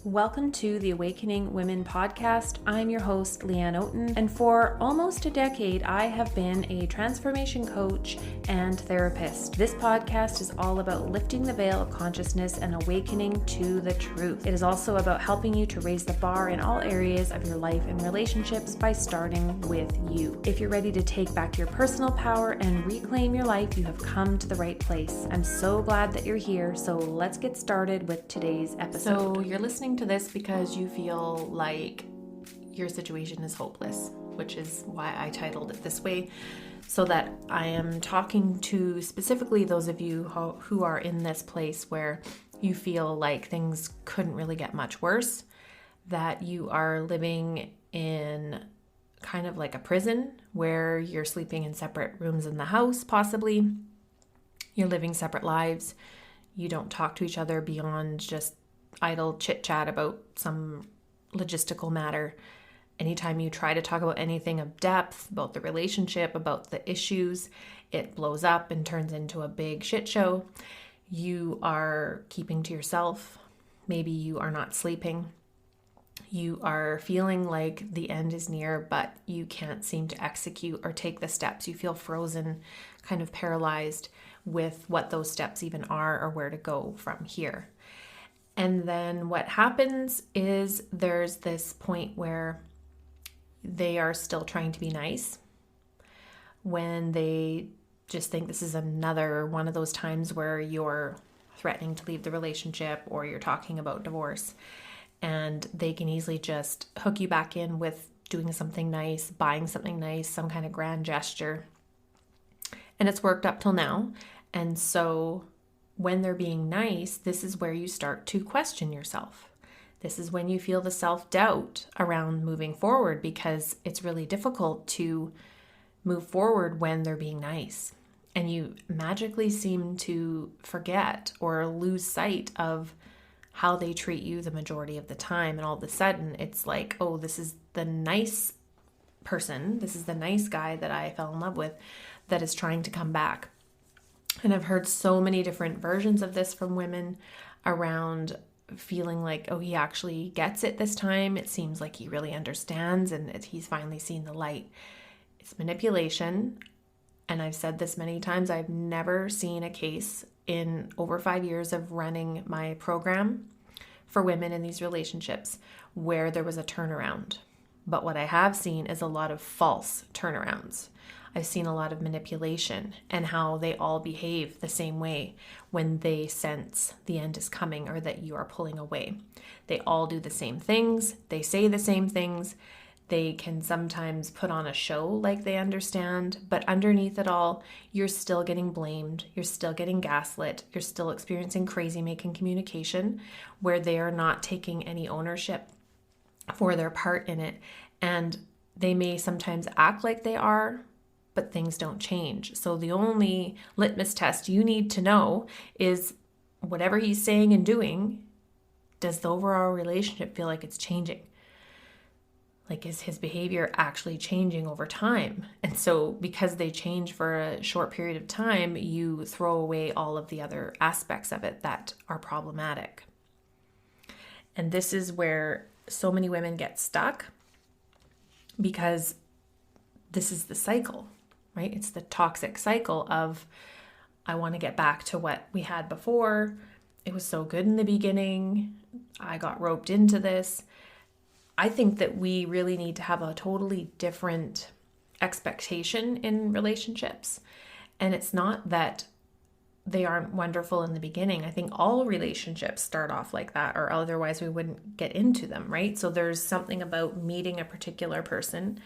Welcome to the Awakening Women podcast. I'm your host, Leanne Oaten, and for almost a decade, I have been a transformation coach and therapist. This podcast is all about lifting the veil of consciousness and awakening to the truth. It is also about helping you to raise the bar in all areas of your life and relationships by starting with you. If you're ready to take back your personal power and reclaim your life, you have come to the right place. I'm so glad that you're here, so let's get started with today's episode. So you're listening to this because you feel like your situation is hopeless, which is why I titled it this way, so that I am talking to specifically those of you who are in this place where you feel like things couldn't really get much worse, that you are living in kind of like a prison where you're sleeping in separate rooms in the house, possibly. You're living separate lives. You don't talk to each other beyond just idle chit chat about some logistical matter. Anytime you try to talk about anything of depth, about the relationship, about the issues, it blows up and turns into a big shit show. You are keeping to yourself. Maybe you are not sleeping. You are feeling like the end is near, but you can't seem to execute or take the steps. You feel frozen, kind of paralyzed with what those steps even are or where to go from here. And then what happens is there's this point where they are still trying to be nice, when they just think this is another one of those times where you're threatening to leave the relationship or you're talking about divorce, and they can easily just hook you back in with doing something nice, buying something nice, some kind of grand gesture. And it's worked up till now. And so when they're being nice, this is where you start to question yourself. This is when you feel the self-doubt around moving forward, because it's really difficult to move forward when they're being nice. And you magically seem to forget or lose sight of how they treat you the majority of the time. And all of a sudden, it's like, oh, this is the nice person. This is the nice guy that I fell in love with that is trying to come back. And I've heard so many different versions of this from women around feeling like, oh, he actually gets it this time. It seems like he really understands and he's finally seen the light. It's manipulation. And I've said this many times. I've never seen a case in over 5 years of running my program for women in these relationships where there was a turnaround. But what I have seen is a lot of false turnarounds. I've seen a lot of manipulation and how they all behave the same way when they sense the end is coming or that you are pulling away. They all do the same things. They say the same things. They can sometimes put on a show like they understand, but underneath it all, you're still getting blamed. You're still getting gaslit. You're still experiencing crazy making communication where they are not taking any ownership for their part in it. And they may sometimes act like they are, but things don't change. So the only litmus test you need to know is whatever he's saying and doing, does the overall relationship feel like it's changing? Like, is his behavior actually changing over time? And so because they change for a short period of time, you throw away all of the other aspects of it that are problematic. And this is where so many women get stuck, because this is the cycle, right? It's the toxic cycle of, I want to get back to what we had before. It was so good in the beginning. I got roped into this. I think that we really need to have a totally different expectation in relationships. And it's not that they aren't wonderful in the beginning. I think all relationships start off like that, or otherwise we wouldn't get into them, right? So there's something about meeting a particular person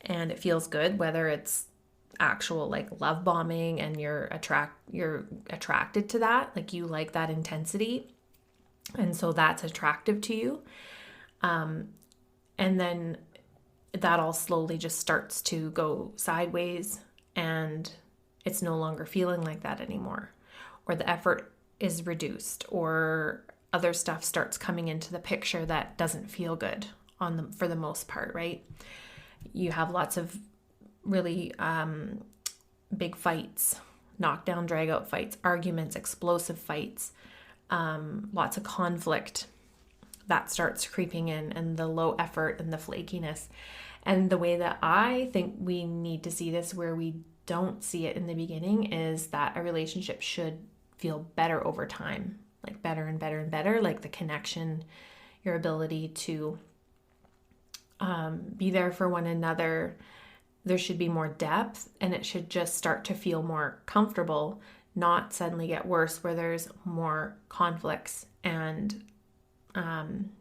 and it feels good, whether it's actual like love bombing and you're attracted to that, like you like that intensity. And so that's attractive to you. And then that all slowly just starts to go sideways and it's no longer feeling like that anymore, or the effort is reduced, or other stuff starts coming into the picture that doesn't feel good for the most part, right? You have lots of really big fights, knockdown, drag out fights, arguments, explosive fights, lots of conflict, that starts creeping in, and the low effort and the flakiness. And the way that I think we need to see this, where we don't see it in the beginning, is that a relationship should feel better over time, like better and better and better, like the connection, your ability to be there for one another. There should be more depth, and it should just start to feel more comfortable, not suddenly get worse where there's more conflicts and,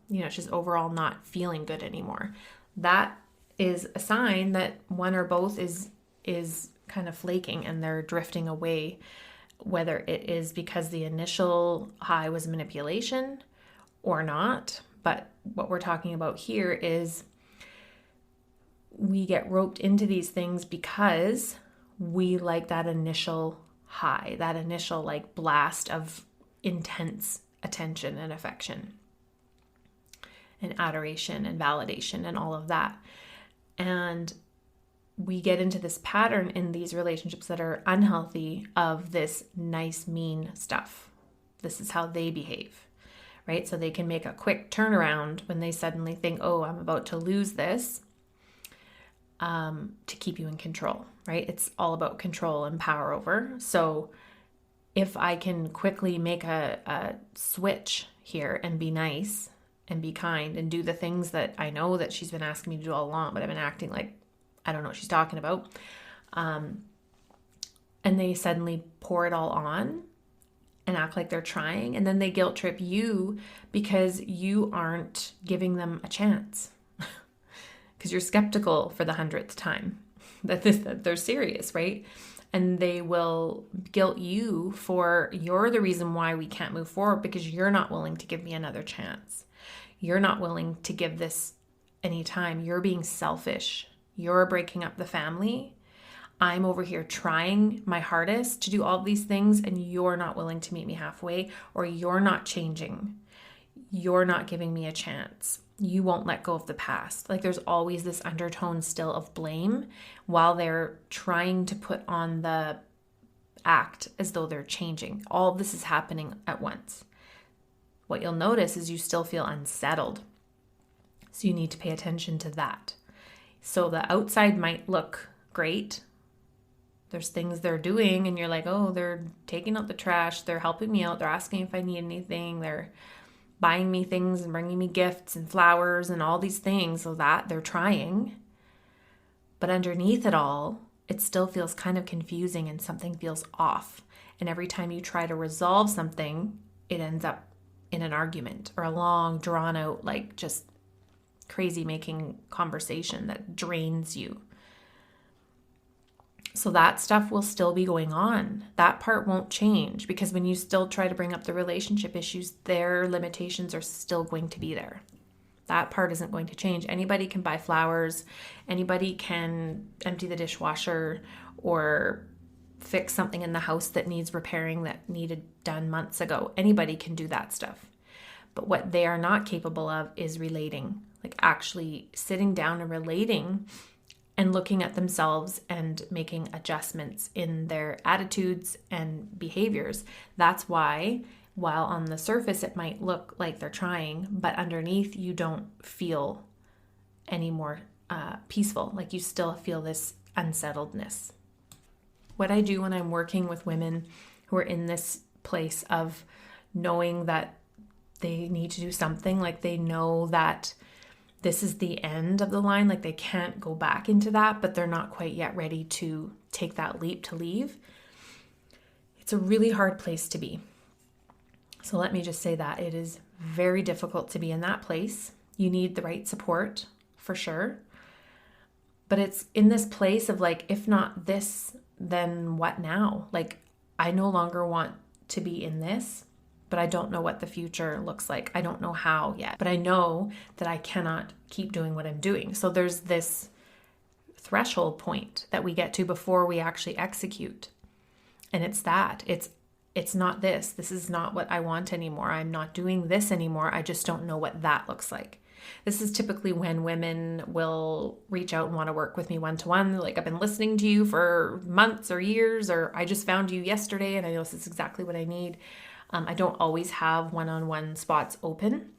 it's just overall not feeling good anymore. That is a sign that one or both is kind of flaking and they're drifting away, whether it is because the initial high was manipulation or not. But what we're talking about here is we get roped into these things because we like that initial high, that initial like blast of intense attention and affection and adoration and validation and all of that. And we get into this pattern in these relationships that are unhealthy of this nice, mean stuff. This is how they behave, right? So they can make a quick turnaround when they suddenly think, oh, I'm about to lose this, to keep you in control, right? It's all about control and power over. So if I can quickly make a switch here and be nice and be kind and do the things that I know that she's been asking me to do all along, but I've been acting like I don't know what she's talking about. And they suddenly pour it all on and act like they're trying. And then they guilt trip you because you aren't giving them a chance. Because you're skeptical for the 100th time that they're serious, right? And they will guilt you for you're the reason why we can't move forward, because you're not willing to give me another chance. You're not willing to give this any time. You're being selfish. You're breaking up the family. I'm over here trying my hardest to do all these things, and you're not willing to meet me halfway, or you're not changing. You're not giving me a chance. You won't let go of the past. Like there's always this undertone still of blame while they're trying to put on the act as though they're changing. All of this is happening at once. What you'll notice is you still feel unsettled. So you need to pay attention to that. So the outside might look great. There's things they're doing and you're like, oh, they're taking out the trash. They're helping me out. They're asking if I need anything. They're buying me things and bringing me gifts and flowers and all these things, so that they're trying. But underneath it all, it still feels kind of confusing and something feels off. And every time you try to resolve something, it ends up in an argument or a long, drawn out, like just crazy making conversation that drains you. So that stuff will still be going on. That part won't change, because when you still try to bring up the relationship issues, their limitations are still going to be there. That part isn't going to change. Anybody can buy flowers. Anybody can empty the dishwasher or fix something in the house that needs repairing that needed done months ago. Anybody can do that stuff. But what they are not capable of is relating, like actually sitting down and relating and looking at themselves and making adjustments in their attitudes and behaviors. That's why, while on the surface it might look like they're trying, but underneath you don't feel any more peaceful. Like you still feel this unsettledness. What I do when I'm working with women who are in this place of knowing that they need to do something, like they know that this is the end of the line, like they can't go back into that, but they're not quite yet ready to take that leap to leave. It's a really hard place to be. So let me just say that it is very difficult to be in that place. You need the right support for sure. But it's in this place of like, if not this, then what now? Like, I no longer want to be in this, but I don't know what the future looks like. I don't know how yet, but I know that I cannot keep doing what I'm doing. So there's this threshold point that we get to before we actually execute. And it's that. It's not this. This is not what I want anymore. I'm not doing this anymore. I just don't know what that looks like. This is typically when women will reach out and want to work with me one-to-one. Like, I've been listening to you for months or years, or I just found you yesterday and I know this is exactly what I need. I don't always have one-on-one spots open.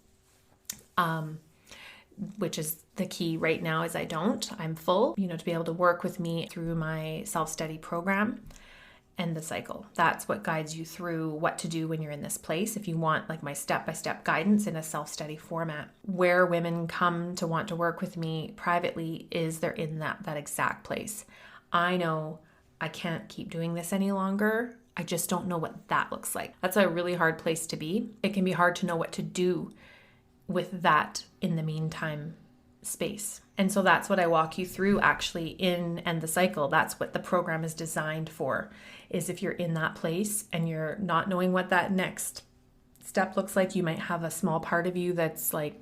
which is the key right now is I don't. I'm full, to be able to work with me through my self-study program and the cycle. That's what guides you through what to do when you're in this place. If you want like my step-by-step guidance in a self-study format, where women come to want to work with me privately is they're in that exact place. I know I can't keep doing this any longer. I just don't know what that looks like. That's a really hard place to be. It can be hard to know what to do with that in the meantime space. And so that's what I walk you through actually in End the Cycle. That's what the program is designed for, is if you're in that place and you're not knowing what that next step looks like, you might have a small part of you that's like,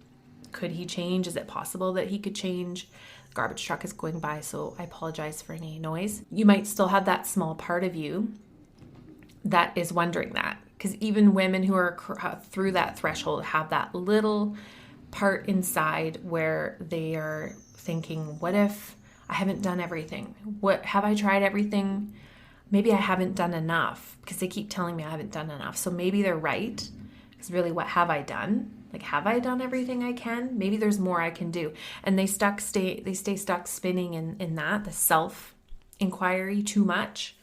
could he change? Is it possible that he could change? The garbage truck is going by, so I apologize for any noise. You might still have that small part of you that is wondering that. Because even women who are through that threshold have that little part inside where they are thinking, what if I haven't done everything? What have I tried everything? Maybe I haven't done enough, because they keep telling me I haven't done enough. So maybe they're right. Because really, what have I done? Like, have I done everything I can? Maybe there's more I can do. And they stay stuck spinning in the self-inquiry too much,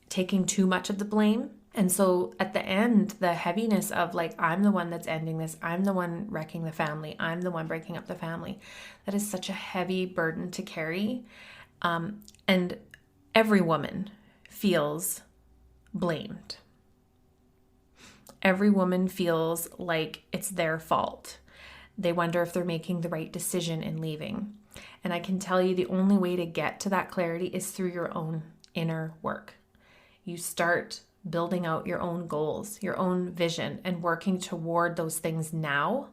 taking too much of the blame. And so at the end, the heaviness of like, I'm the one that's ending this. I'm the one wrecking the family. I'm the one breaking up the family. That is such a heavy burden to carry. And every woman feels blamed. Every woman feels like it's their fault. They wonder if they're making the right decision in leaving. And I can tell you the only way to get to that clarity is through your own inner work. You start building out your own goals, your own vision, and working toward those things now,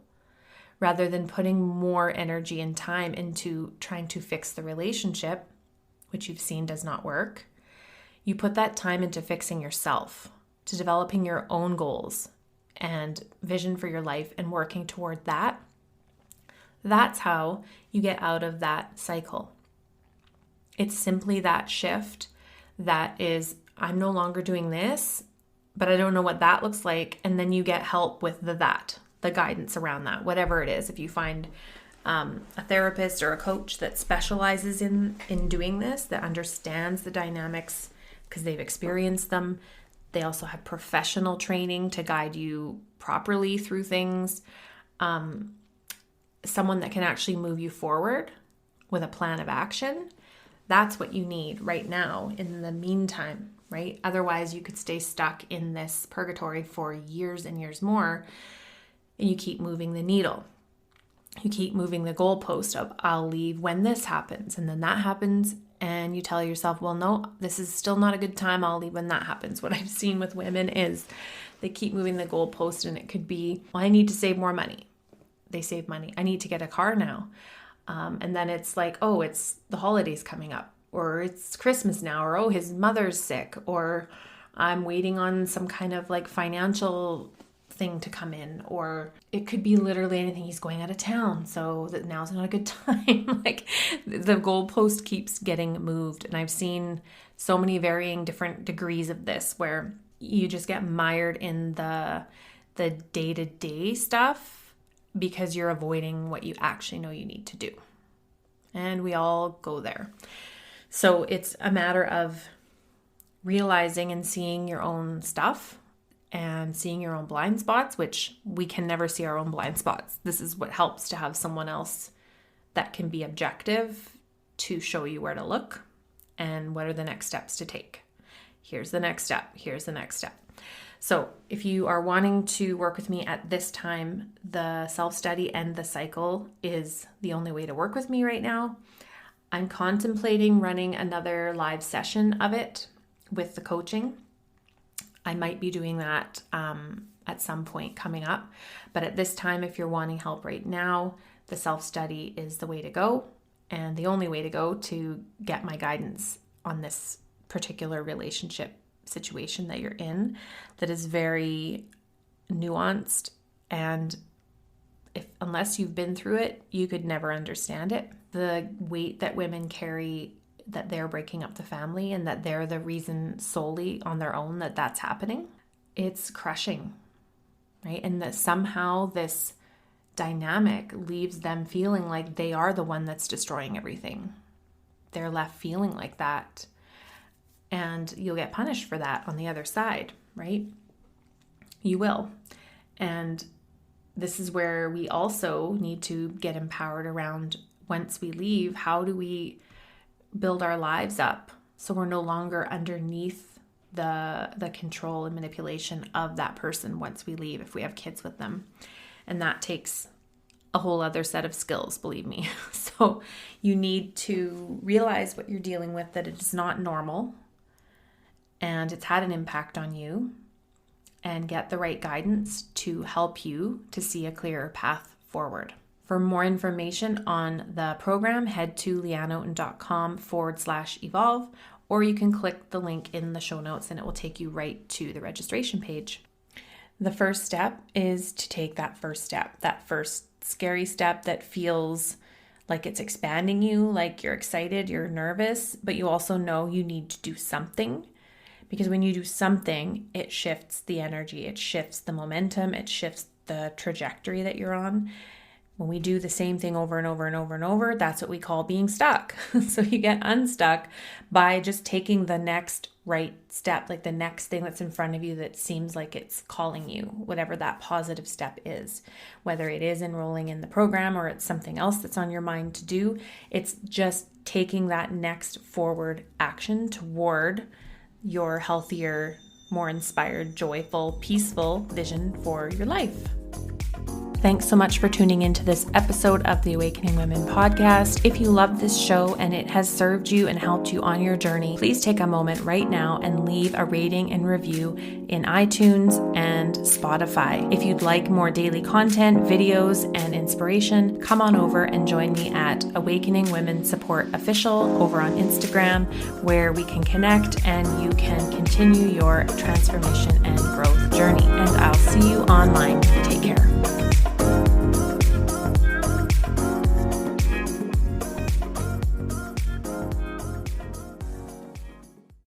rather than putting more energy and time into trying to fix the relationship, which you've seen does not work. You put that time into fixing yourself, to developing your own goals and vision for your life and working toward that. That's how you get out of that cycle. It's simply that shift that is, I'm no longer doing this, but I don't know what that looks like. And then you get help with the guidance around that, whatever it is. If you find a therapist or a coach that specializes in doing this, that understands the dynamics because they've experienced them. They also have professional training to guide you properly through things. Someone that can actually move you forward with a plan of action. That's what you need right now in the meantime, right? Otherwise, you could stay stuck in this purgatory for years and years more, and you keep moving the needle. You keep moving the goalpost of, I'll leave when this happens, and then that happens, and you tell yourself, well, no, this is still not a good time. I'll leave when that happens. What I've seen with women is they keep moving the goalpost, and it could be, well, I need to save more money. They save money. I need to get a car now. And then it's like, oh, it's the holidays coming up, or it's Christmas now, or oh, his mother's sick, or I'm waiting on some kind of like financial thing to come in, or it could be literally anything. He's going out of town, so that now's not a good time. Like the goalpost keeps getting moved. And I've seen so many varying different degrees of this where you just get mired in the day-to-day stuff because you're avoiding what you actually know you need to do. And we all go there. So it's a matter of realizing and seeing your own stuff and seeing your own blind spots, which we can never see our own blind spots. This is what helps to have someone else that can be objective to show you where to look and what are the next steps to take. Here's the next step. Here's the next step. So if you are wanting to work with me at this time, the self-study and the cycle is the only way to work with me right now. I'm contemplating running another live session of it with the coaching. I might be doing that at some point coming up. But at this time, if you're wanting help right now, the self-study is the way to go and the only way to go to get my guidance on this particular relationship situation that you're in that is very nuanced, and unless you've been through it, you could never understand it. The weight that women carry, that they're breaking up the family and that they're the reason solely on their own that that's happening, it's crushing, right? And that somehow this dynamic leaves them feeling like they are the one that's destroying everything. They're left feeling like that. And you'll get punished for that on the other side, right? You will. And this is where we also need to get empowered around, once we leave, how do we build our lives up so we're no longer underneath the control and manipulation of that person once we leave, if we have kids with them. And that takes a whole other set of skills, believe me. So you need to realize what you're dealing with, that it is not normal and it's had an impact on you, and get the right guidance to help you to see a clearer path forward. For more information on the program, head to Leanneoten.com/evolve, or you can click the link in the show notes and it will take you right to the registration page. The first step is to take that first step, that first scary step that feels like it's expanding you, like you're excited, you're nervous, but you also know you need to do something. Because when you do something, it shifts the energy, it shifts the momentum, it shifts the trajectory that you're on. When we do the same thing over and over and over and over, that's what we call being stuck. So you get unstuck by just taking the next right step, like the next thing that's in front of you that seems like it's calling you, whatever that positive step is. Whether it is enrolling in the program or it's something else that's on your mind to do, it's just taking that next forward action toward your healthier, more inspired, joyful, peaceful vision for your life. Thanks so much for tuning into this episode of the Awakening Women podcast. If you love this show and it has served you and helped you on your journey, please take a moment right now and leave a rating and review in iTunes and Spotify. If you'd like more daily content, videos, and inspiration, come on over and join me at Awakening Women Support Official over on Instagram, where we can connect and you can continue your transformation and growth journey. And I'll see you online. Take care.